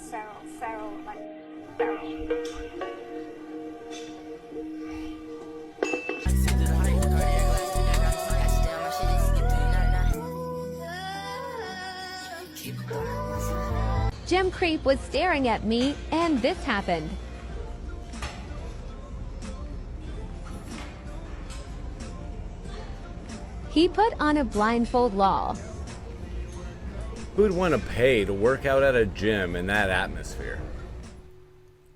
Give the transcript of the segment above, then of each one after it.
feral, like feral. Gym Creep was staring at me, and this happened. He put on a blindfold law. Who'd want to pay to work out at a gym in that atmosphere?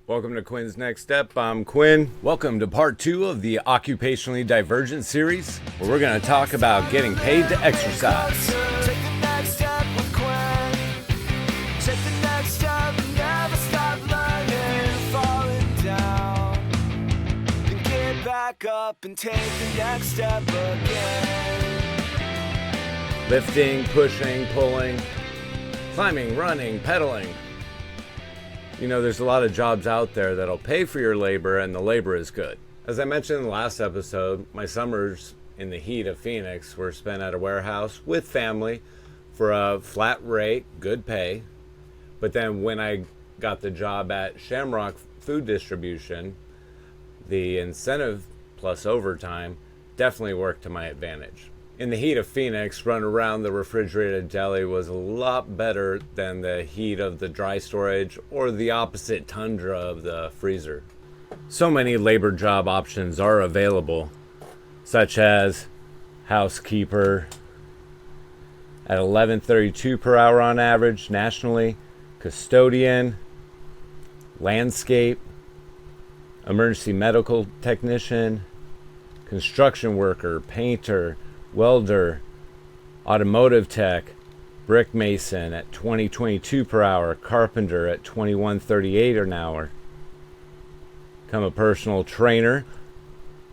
Welcome to Quinn's Next Step. I'm Quinn. Welcome to part 2 of the Occupationally Divergent series, where we're going to talk about getting paid to exercise. Take the next step with Quinn. Take the next step and never stop learning. Falling down, then get back up and take the next step again. Lifting, pushing, pulling, climbing, running, pedaling. You know, there's a lot of jobs out there that'll pay for your labor, and the labor is good. As I mentioned in the last episode, my summers in the heat of Phoenix were spent at a warehouse with family for a flat rate, good pay. But then when I got the job at Shamrock Food Distribution, the incentive plus overtime definitely worked to my advantage. In the heat of Phoenix, running around the refrigerated deli was a lot better than the heat of the dry storage or the opposite tundra of the freezer. So many labor job options are available, such as housekeeper at $11.32 per hour on average nationally, custodian, landscape, emergency medical technician, construction worker, painter, welder, automotive tech, brick mason at $20.22 per hour, carpenter at $21.38 an hour. Become a personal trainer,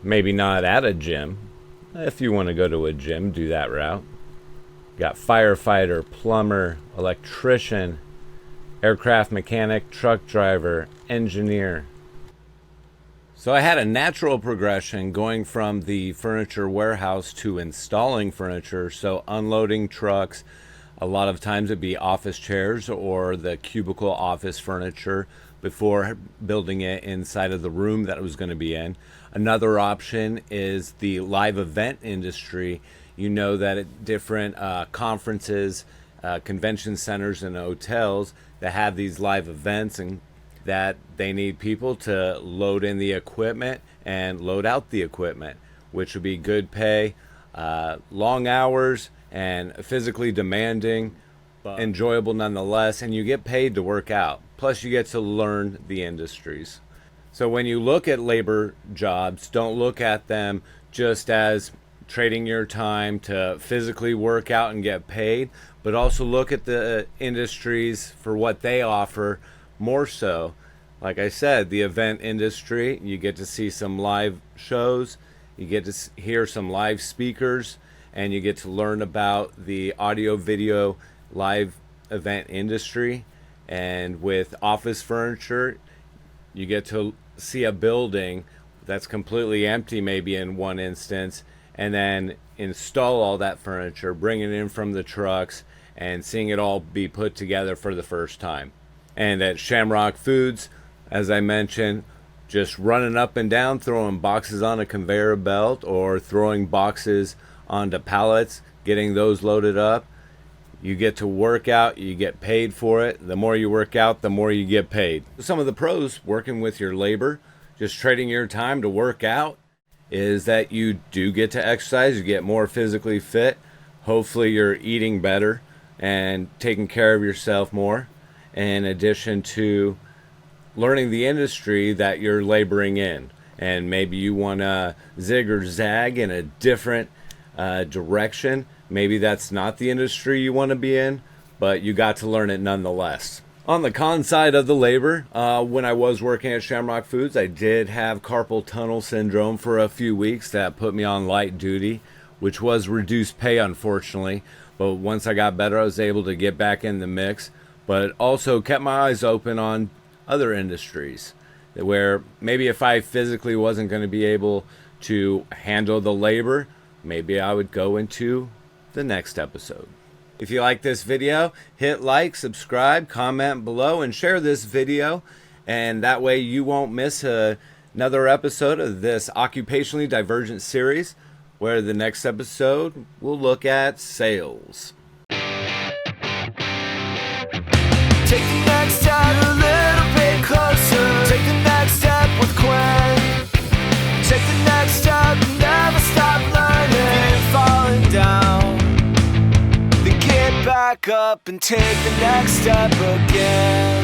maybe not at a gym. If you want to go to a gym, do that route. Got firefighter, plumber, electrician, aircraft mechanic, truck driver, engineer. So I had a natural progression going from the furniture warehouse to installing furniture. So unloading trucks, a lot of times it'd be office chairs or the cubicle office furniture before building it inside of the room that it was going to be in. Another option is the live event industry. You know that at different conferences, convention centers, and hotels that have these live events, and that they need people to load in the equipment and load out the equipment, which would be good pay, long hours, and physically demanding, but enjoyable nonetheless, and you get paid to work out. Plus you get to learn the industries. So when you look at labor jobs, don't look at them just as trading your time to physically work out and get paid, but also look at the industries for what they offer more so. Like I said, the event industry, you get to see some live shows, you get to hear some live speakers, and you get to learn about the audio video live event industry. And with office furniture, you get to see a building that's completely empty maybe in one instance, and then install all that furniture, bring it in from the trucks, and seeing it all be put together for the first time. And at Shamrock Foods, as I mentioned, just running up and down, throwing boxes on a conveyor belt or throwing boxes onto pallets, getting those loaded up. You get to work out, you get paid for it. The more you work out, the more you get paid. Some of the pros working with your labor, just trading your time to work out, is that you do get to exercise, you get more physically fit. Hopefully you're eating better and taking care of yourself more, in addition to learning the industry that you're laboring in. And maybe you want to zig or zag in a different direction. Maybe that's not the industry you want to be in, but you got to learn it nonetheless. On the con side of the labor, when I was working at Shamrock Foods, I did have carpal tunnel syndrome for a few weeks. That put me on light duty, which was reduced pay, unfortunately. But once I got better, I was able to get back in the mix. But it also kept my eyes open on other industries where maybe if I physically wasn't going to be able to handle the labor, maybe I would go into the next episode. If you like this video, hit like, subscribe, comment below, and share this video. And that way you won't miss another episode of this Occupationally Divergent series, where the next episode will look at sales. Take the next step a little bit closer. Take the next step with Quinn. Take the next step, never stop learning. Falling down, then get back up and take the next step again.